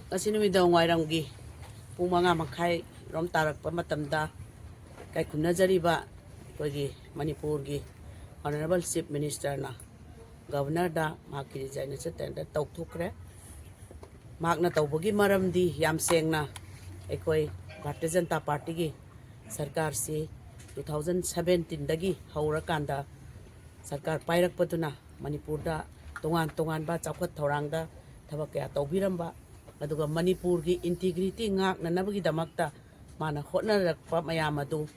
Ngasi numidaw ngairamgi pung mga makai rom tarakpa matamda kay kunajariba kogi Manipurgi Honorable Chief Minister na Governor da maki resignation tender tawthukre makna tawbagi maramdi yam sengna ekoi Bharatiya Janata Party gi sarkar si 2017 dagi haurakanda sarkar pairakpaduna Manipurda tongan ba chawkhat thorangda thabak kaya tawbiramba aduga Manipurgi integrity ngaknanabagi damakta mana hotnarakpa mayam adu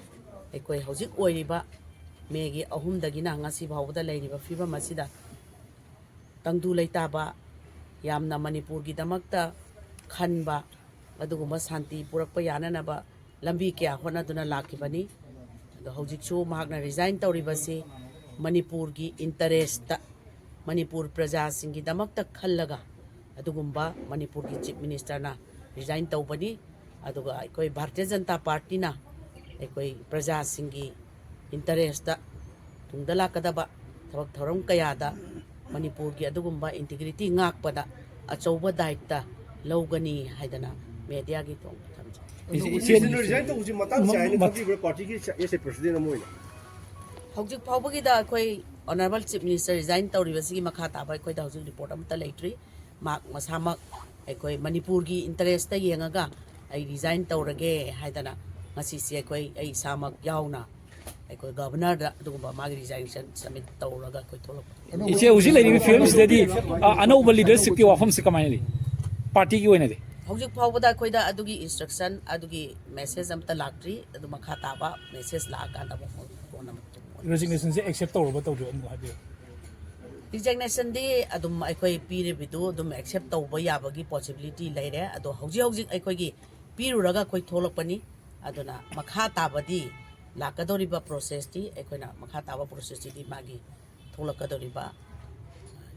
ekoi hojik oiriba megi ahumdagina ngasi bawda leiriba fibam asida tangdu leitaba yamna Manipurgi damakta khanba aduguma santi purakpa yananaba lambi kya hotnaduna lakibani ado hojiksu mahakna resign tawribasi Manipurgi interest Manipur praja singi damakta khallaga adugumba Manipurgi Chief Minister na resign tawbani aduga ekoi Bharatiya Janata Party na ekoi praja singi interest tungdala kadaba thabak thoram kayada Manipurgi adugumba integrity ngakpada achauba daita lawgani haidana media gi tong thamja resign to uji matang sai ni khabi party ki ese president amoina hojik phawbagi da ekoi Honorable Chief Minister resign tawribasi gi makha taba ekoi da hojik report amta leitri mak masamak ekoi Manipurgi interest ta yengaga ai resign tawrage haidana ngasi si ekoi ai samak yauna ekoi governor da dugumba magi resignation submit tawraga ekoi tholok इसे उसी लेनी film study अनौब leadership की वाफम से कमाई ली party की वजह से hojik phawbada ekoi da adugi instruction adugi message amta laktri adu makha taba message la ka da phone resignation से एक्सेप्ट तौर बताओ जो अनु हाबे resignation di adum ekoi pire bidu adum accept tawba yabagi possibility leire ado hojik ekoi gi piruraga koi tholokpani aduna makha tabadi lakadoriba process ti ekoina makha taba process ti magi tholakadoriba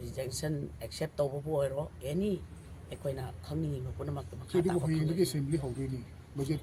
rejection accept tawba bu oiro any ekoina khangni mapuna makha Jadi ko hindi assembly ho gini budget